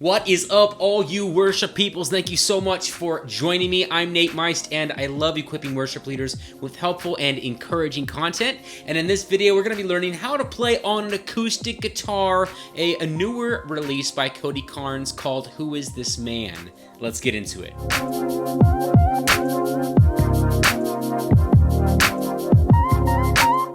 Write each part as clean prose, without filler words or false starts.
What is up, all you worship peoples? Thank you so much for joining me. I'm Nate Meist, and I love equipping worship leaders with helpful and encouraging content. And in this video, we're going to be learning how to play on an acoustic guitar, a newer release by Cody Carnes called Who Is This Man? Let's get into it.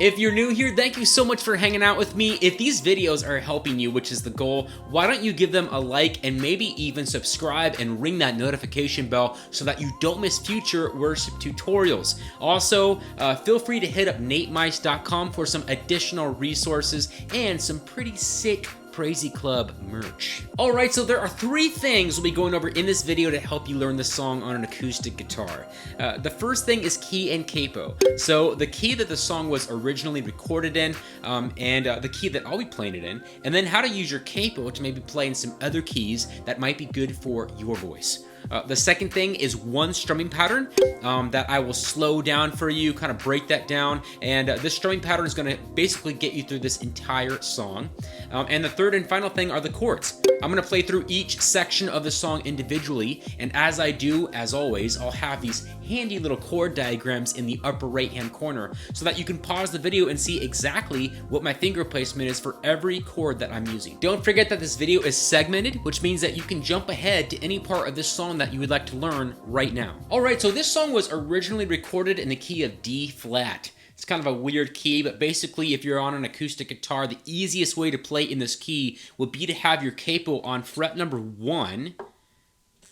If you're new here, thank you so much for hanging out with me. If these videos are helping you, which is the goal, why don't you give them a like and maybe even subscribe and ring that notification bell so that you don't miss future worship tutorials. Also, feel free to hit up natemeiss.com for some additional resources and some pretty sick Crazy Club merch. Alright, so there are three things we'll be going over in this video to help you learn the song on an acoustic guitar. The first thing is key and capo. So the key that the song was originally recorded in, and the key that I'll be playing it in, and then how to use your capo to maybe play in some other keys that might be good for your voice. The second thing is one strumming pattern that I will slow down for you, kind of break that down, and this strumming pattern is going to basically get you through this entire song. And the third and final thing are the chords. I'm going to play through each section of the song individually, and as I do, as always, I'll have these handy little chord diagrams in the upper right hand corner so that you can pause the video and see exactly what my finger placement is for every chord that I'm using. Don't forget that this video is segmented, which means that you can jump ahead to any part of this song that you would like to learn right now. Alright, so this song was originally recorded in the key of D flat. It's kind of a weird key, but basically if you're on an acoustic guitar, the easiest way to play in this key would be to have your capo on fret number 1,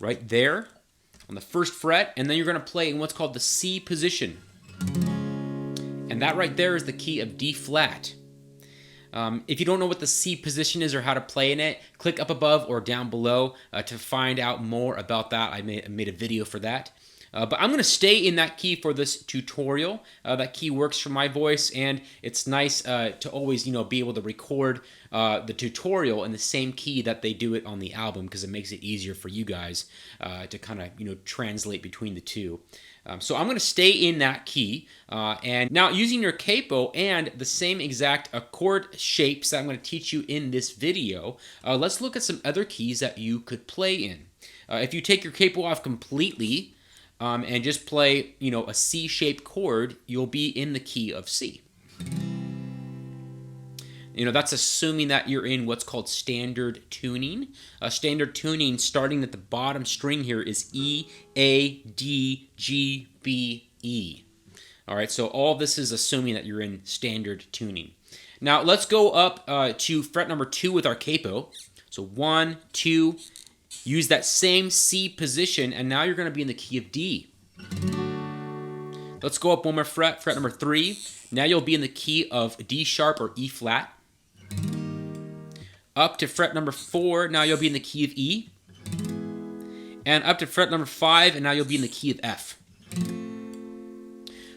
right there, on the first fret, and then you're going to play in what's called the C position. And that right there is the key of D flat. If you don't know what the C position is or how to play in it, click up above or down below to find out more about that. I made a video for that. But I'm going to stay in that key for this tutorial. That key works for my voice, and it's nice to always, be able to record the tutorial in the same key that they do it on the album, because it makes it easier for you guys to kind of, translate between the two. So I'm going to stay in that key, and now using your capo and the same exact chord shapes that I'm going to teach you in this video, let's look at some other keys that you could play in. If you take your capo off completely and just play, a C-shaped chord, you'll be in the key of C. That's assuming that you're in what's called standard tuning. Standard tuning, starting at the bottom string here, is E, A, D, G, B, E. All right, so all this is assuming that you're in standard tuning. Now, let's go up to fret number 2 with our capo. So 1, 2, use that same C position, and now you're going to be in the key of D. Let's go up one more fret, fret number 3. Now you'll be in the key of D sharp or E flat. Up to fret number 4, now you'll be in the key of E. And up to fret number 5, and now you'll be in the key of F.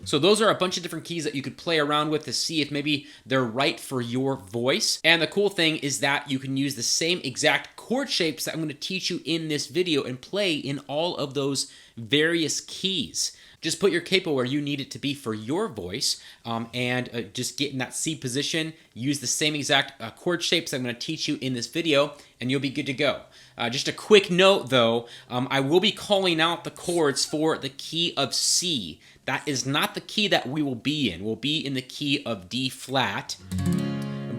So those are a bunch of different keys that you could play around with to see if maybe they're right for your voice. And the cool thing is that you can use the same exact chord shapes that I'm going to teach you in this video and play in all of those various keys. Just put your capo where you need it to be for your voice, and just get in that C position, use the same exact chord shapes I'm going to teach you in this video, and you'll be good to go. Just a quick note though, I will be calling out the chords for the key of C. That is not the key that we will be in. We'll be in the key of D flat.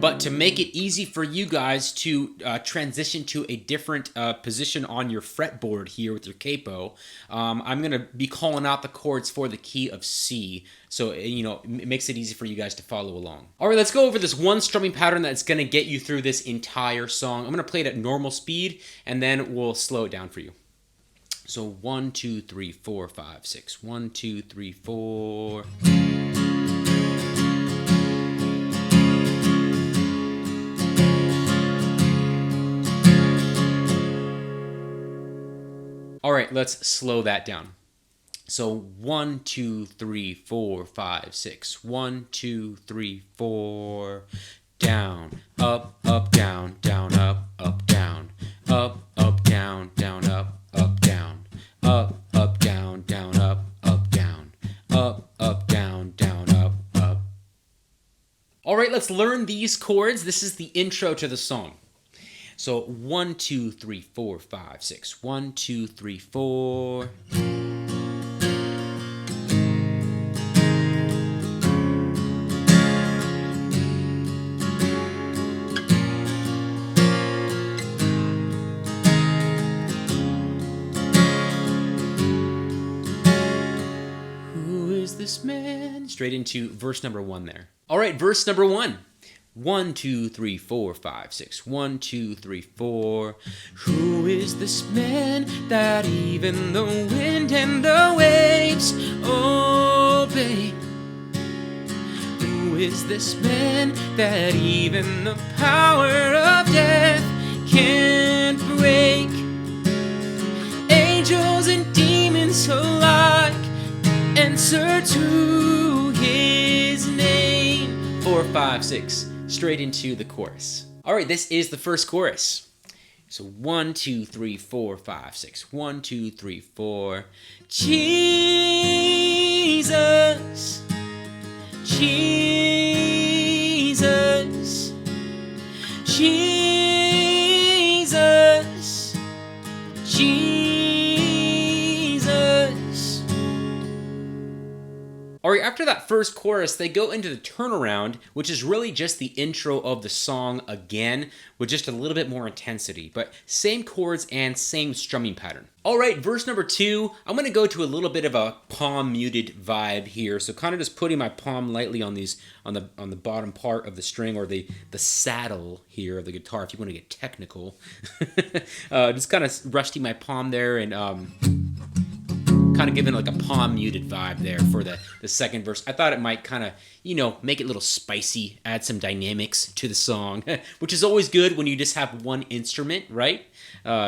But to make it easy for you guys to transition to a different position on your fretboard here with your capo, I'm going to be calling out the chords for the key of C. So, it makes it easy for you guys to follow along. All right, let's go over this one strumming pattern that's going to get you through this entire song. I'm going to play it at normal speed, and then we'll slow it down for you. So 1, 2, 3, 4, 5, 6. 1, 2, 3, 4. All right, let's slow that down. So 1, 2, 3, 4, 5, 6. 1, 2, 3, 4. Down, up, up, down, down, up, up, down. Up, up, down, down, up, down. Up, up, down, down, up, down. Up, up, down, down, up. All right, let's learn these chords. This is the intro to the song. So 1, 2, 3, 4, 5, 6. 1, 2, 3, 4. This man, straight into verse number 1 there. All right, verse number 1. 1, 2, 3, 4, 5, 6. 1, 2, 3, 4. Who is this man that even the wind and the waves obey? Who is this man that even the power of death can't break? Angels and demons alike answer to his name. 4, 5, 6. Straight into the chorus. All right, this is the first chorus. So 1, 2, 3, 4, 5, 6. 1, 2, 3, 4. Jesus, Jesus, Jesus, Jesus. All right, after that first chorus, they go into the turnaround, which is really just the intro of the song again, with just a little bit more intensity, but same chords and same strumming pattern. All right, verse number 2, I'm gonna go to a little bit of a palm muted vibe here, so kind of just putting my palm lightly on these, on the bottom part of the string, or the saddle here of the guitar, if you want to get technical. Just kind of resting my palm there and kind of giving like a palm muted vibe there for the second verse. I thought it might kind of, make it a little spicy, add some dynamics to the song, which is always good when you just have one instrument, right?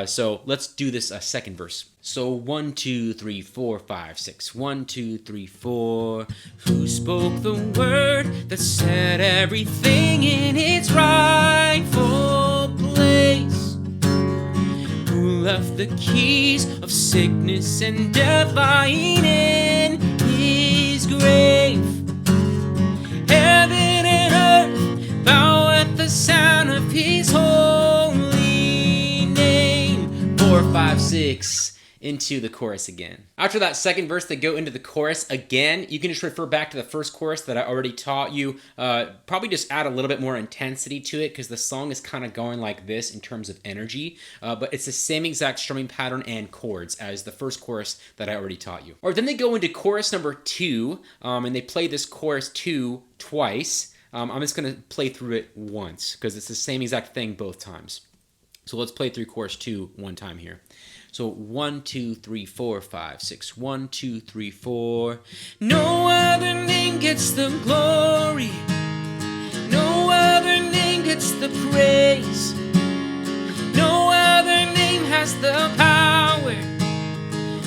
So let's do this second verse. So 1, 2, 3, 4, 5, 6. 1, 2, 3, 4. Who spoke the word that set everything in its rightful place? Who left the keys of sickness and death lying in his grave? Heaven and earth bow at the sound of his holy name. 4, 5, 6. Into the chorus again. After that second verse, they go into the chorus again. You can just refer back to the first chorus that I already taught you. Probably just add a little bit more intensity to it because the song is kind of going like this in terms of energy. But it's the same exact strumming pattern and chords as the first chorus that I already taught you. All right, then they go into chorus number 2, and they play this chorus 2 twice. I'm just going to play through it once because it's the same exact thing both times. So let's play through chorus 2 one time here. So 1, 2, 3, 4, 5, 6. 1, 2, 3, 4. No other name gets the glory. No other name gets the praise. No other name has the power.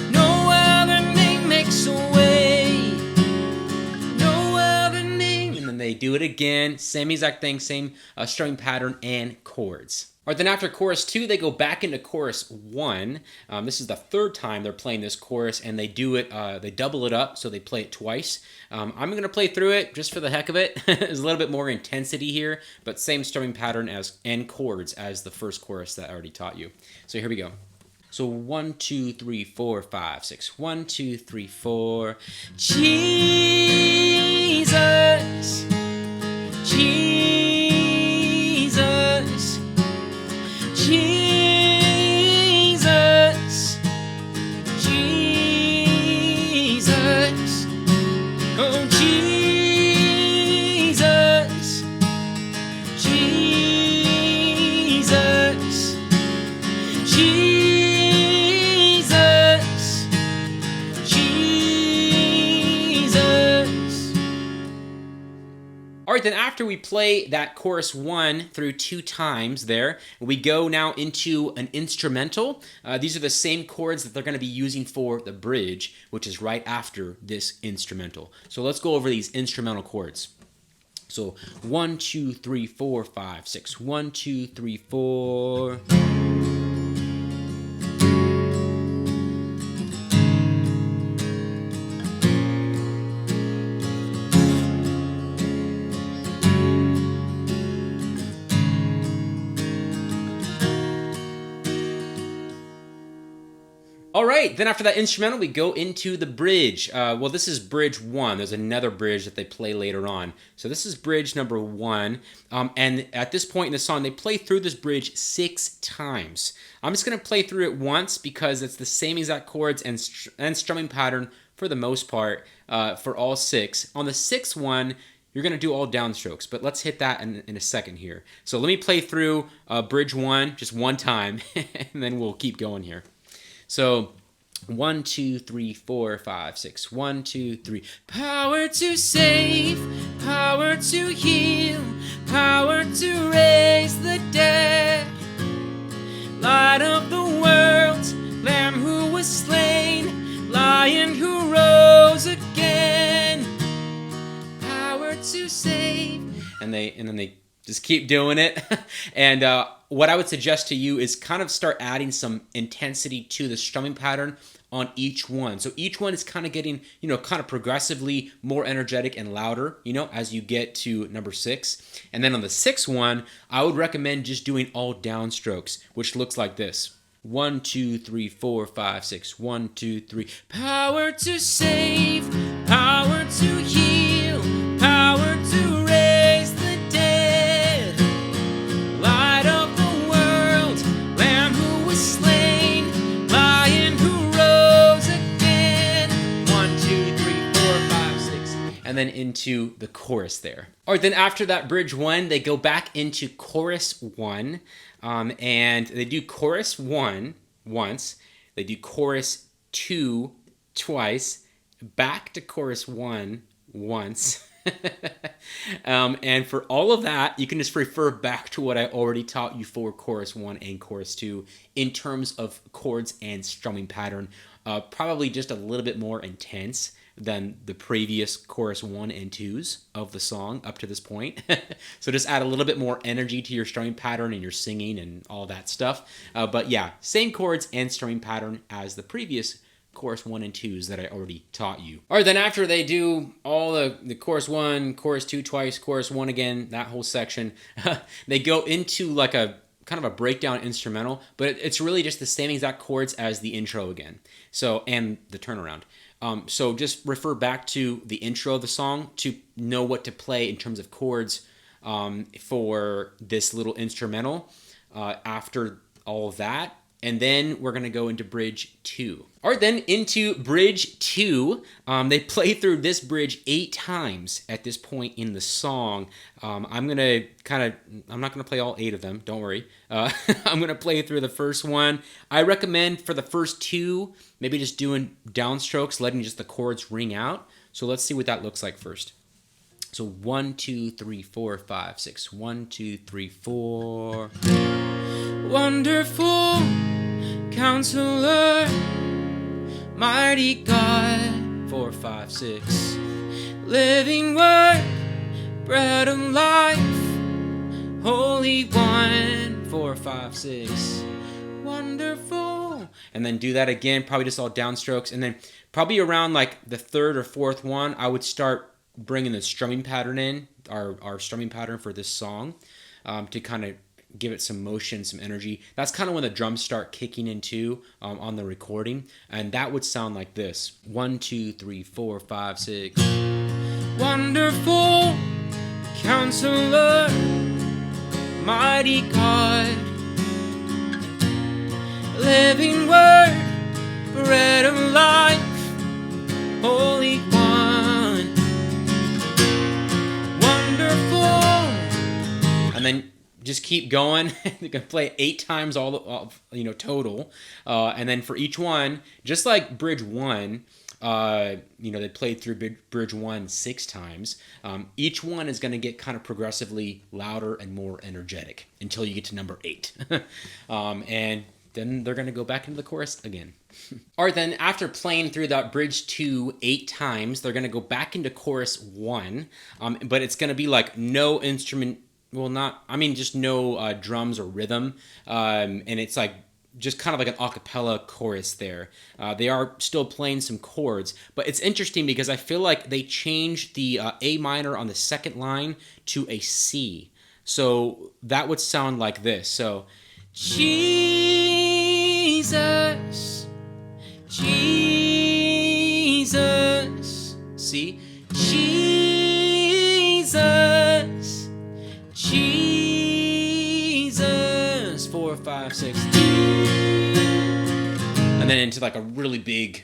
No other name makes a way. No other name. And then they do it again. Same exact thing, same strumming pattern and chords. All right, then after chorus 2, they go back into chorus 1. This is the third time they're playing this chorus, and they do it, they double it up, so they play it twice. I'm going to play through it just for the heck of it. There's a little bit more intensity here, but same strumming pattern and chords as the first chorus that I already taught you. So here we go. So 1, 2, 3, 4, 5, 6. 1, 2, 3, 4. Jesus, Jesus, Jesus, Jesus, oh Jesus, Jesus, Jesus, Jesus. All right, then after we play that chorus 1 through 2 times there, we go now into an instrumental. These are the same chords that they're going to be using for the bridge, which is right after this instrumental. So let's go over these instrumental chords. So 1, 2, 3, 4, 5, 6. 1, 2, 3, 4. All right, then after that instrumental, we go into the bridge. Well, this is bridge 1. There's another bridge that they play later on. So this is bridge number 1. And at this point in the song, they play through this bridge 6 times. I'm just going to play through it once because it's the same exact chords and strumming pattern for the most part for all 6. On the 6th one, you're going to do all downstrokes, but let's hit that in a second here. So let me play through bridge 1 just one time, and then we'll keep going here. So 1, 2, 3, 4, 5, 6. 1, 2, 3. Power to save, power to heal, power to raise the dead. Light of the world, Lamb who was slain, Lion who rose again. Power to save. And then they just keep doing it. And what I would suggest to you is kind of start adding some intensity to the strumming pattern on each one. So each one is kind of getting, kind of progressively more energetic and louder, as you get to number 6. And then on the 6th one, I would recommend just doing all downstrokes, which looks like this. 1, 2, 3, 4, 5, 6. 1, 2, 3. Power to save, power to heal, power to raise the dead. Light of the world, Lamb who was slain, Lion who rose again. 1, 2, 3, 4, 5, 6. And then into the chorus there. All right, then after that bridge 1, they go back into chorus 1. And they do chorus 1 once, they do chorus 2 twice, back to chorus 1 once. And for all of that, you can just refer back to what I already taught you for chorus 1 and chorus 2 in terms of chords and strumming pattern. Probably just a little bit more intense than the previous chorus 1 and 2s of the song up to this point. So just add a little bit more energy to your strumming pattern and your singing and all that stuff. But yeah, same chords and strumming pattern as the previous chorus 1 and 2s that I already taught you. All right, then after they do all the chorus 1, chorus 2 twice, chorus 1 again, that whole section, they go into like a kind of a breakdown instrumental, but it's really just the same exact chords as the intro again. So, and the turnaround. So just refer back to the intro of the song to know what to play in terms of chords for this little instrumental after all of that. And then we're going to go into bridge 2. All right, then into bridge 2. They play through this bridge 8 times at this point in the song. I'm not going to play all 8 of them, don't worry. I'm going to play through the first one. I recommend for the first 2, maybe just doing downstrokes, letting just the chords ring out. So let's see what that looks like first. So 1, 2, 3, 4, 5, 6. 1, 2, 3, 4. Wonderful Counselor, mighty God. 4, 5, 6. Living Word, bread of life, Holy One. 4, 5, 6. Wonderful. And then do that again, probably just all downstrokes. And then probably around like the 3rd or 4th one, I would start bringing the strumming pattern in, our strumming pattern for this song, to kind of give it some motion, some energy. That's kind of when the drums start kicking in too on the recording. And that would sound like this. 1, 2, 3, 4, 5, 6. Wonderful Counselor, mighty God, living Word, bread of life, Holy One. Wonderful. And then just keep going. You can play it 8 times total. And then for each one, just like bridge 1, they played through bridge 1 6 times. Each one is going to get kind of progressively louder and more energetic until you get to number 8. And then they're going to go back into the chorus again. All right, then after playing through that bridge 2 8 times, they're going to go back into chorus 1. But it's going to be like no instrument. Well, just no drums or rhythm. And it's like just kind of like an a cappella chorus there. They are still playing some chords, but it's interesting because I feel like they changed the A minor on the 2nd line to a C. So that would sound like this. So, Jesus, C. Jesus, Jesus, 4, 5, 6, and then into like a really big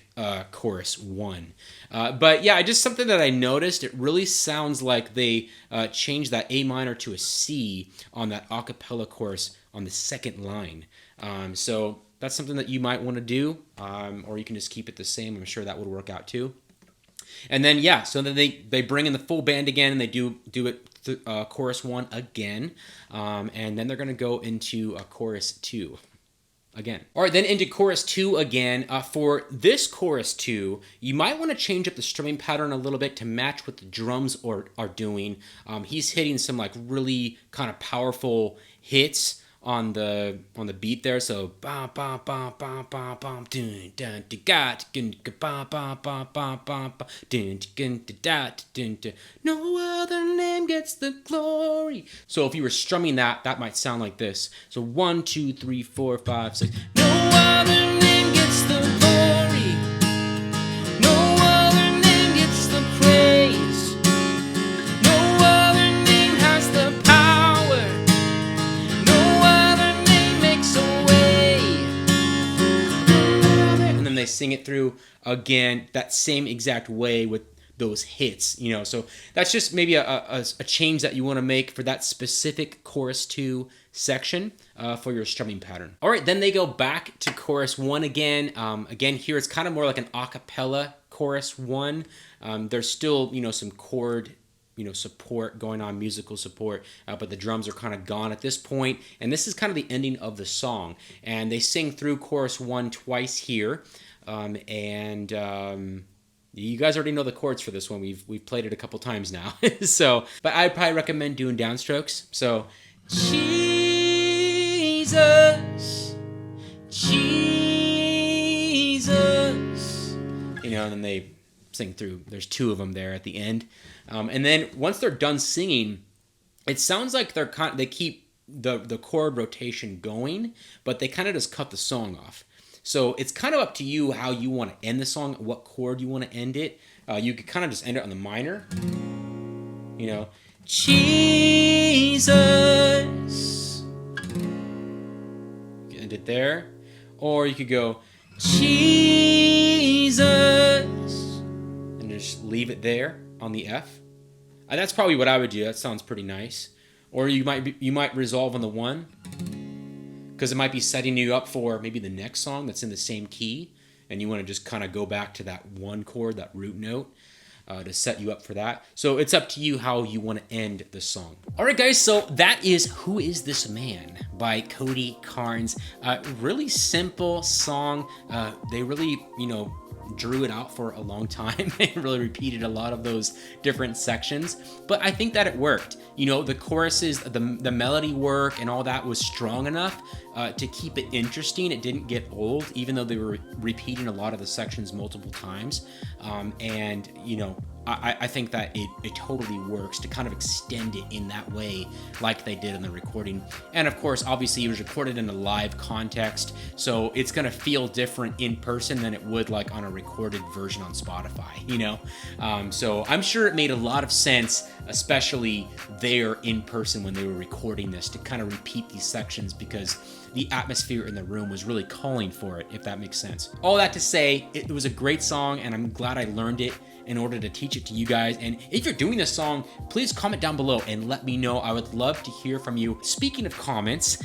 chorus 1. But yeah, just something that I noticed, it really sounds like they changed that A minor to a C on that a cappella chorus on the second line. So that's something that you might want to do, or you can just keep it the same. I'm sure that would work out too. And then, yeah, so then they bring in the full band again, and they do it chorus 1 again, and then they're going to go into chorus 2 again. All right, then into chorus 2 again. For this chorus 2, you might want to change up the strumming pattern a little bit to match what the drums are doing. He's hitting some like really kind of powerful hits on the beat there, so ba ba ba ba ba ba dun dun da dun ba ba ba ba ba dun dun da dun. No other name gets the glory. So if you were strumming that might sound like this. So 1, 2, 3, 4, 5, 6. No other name gets the glory. No other name gets the praise. No other name has the power. They sing it through again that same exact way with those hits, you know. So that's just maybe a change that you want to make for that specific chorus 2 section for your strumming pattern. All right, then they go back to chorus 1 again. Again, here it's kind of more like an a cappella chorus 1. There's still, you know, some chord, you know, support going on, musical support, but the drums are kind of gone at this point, and this is kind of the ending of the song. And they sing through chorus 1 twice here, you guys already know the chords for this one. We've played it a couple times now. So, but I'd probably recommend doing downstrokes. So, Jesus, Jesus, you know, and then they sing through. There's 2 of them there at the end. And then once they're done singing, it sounds like they keep the chord rotation going, but they kind of just cut the song off. So it's kind of up to you how you want to end the song, what chord you want to end it. You could kind of just end it on the minor, you know, Jesus. You can end it there, or you could go Jesus and just leave it there on the F. That's probably what I would do. That sounds pretty nice. Or you might resolve on the 1, because it might be setting you up for maybe the next song that's in the same key, and you want to just kind of go back to that 1 chord, that root note, to set you up for that. So it's up to you how you want to end the song. All right, guys, so that is Who Is This Man by Cody Carnes. Really simple song. They really, you know, drew it out for a long time and really repeated a lot of those different sections, but I think that it worked. You know, the choruses, the melody work and all that was strong enough to keep it interesting. It didn't get old, even though they were repeating a lot of the sections multiple times. And, you know, I think that it totally works to kind of extend it in that way like they did in the recording. And of course, obviously it was recorded in a live context, so it's going to feel different in person than it would like on a recorded version on Spotify, you know? So I'm sure it made a lot of sense, especially there in person when they were recording this, to kind of repeat these sections because the atmosphere in the room was really calling for it, if that makes sense. All that to say, it was a great song, and I'm glad I learned it in order to teach it to you guys. And if you're doing this song, please comment down below and let me know. I would love to hear from you. Speaking of comments,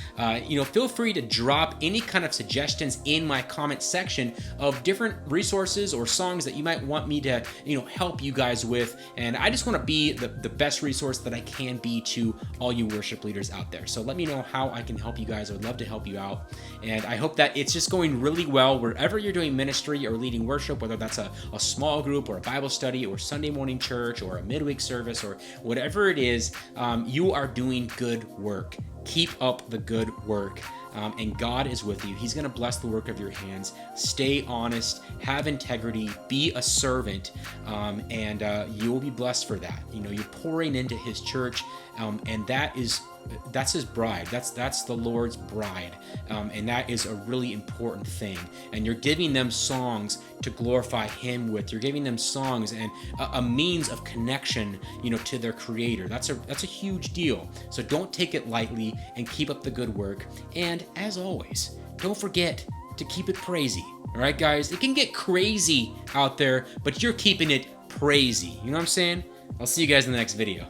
you know, feel free to drop any kind of suggestions in my comment section of different resources or songs that you might want me to, you know, help you guys with. And I just want to be the best resource that I can be to all you worship leaders out there. So let me know how I can help you guys. I would love to help you out. And I hope that it's just going really well wherever you're doing ministry or leading worship, whether that's a small group or a Bible study or Sunday morning church or a midweek service or whatever it is. You are doing good work. Keep up the good work. And God is with you. He's going to bless the work of your hands. Stay honest, have integrity, be a servant, and you will be blessed for that. You know, you're pouring into His church, and that is that's his bride. That's the Lord's bride, and that is a really important thing. And you're giving them songs to glorify Him with. You're giving them songs and a means of connection, to their Creator. That's a huge deal. So don't take it lightly and keep up the good work. And as always, don't forget to keep it praisey. All right, guys, it can get crazy out there, but you're keeping it praisey. You know what I'm saying? I'll see you guys in the next video.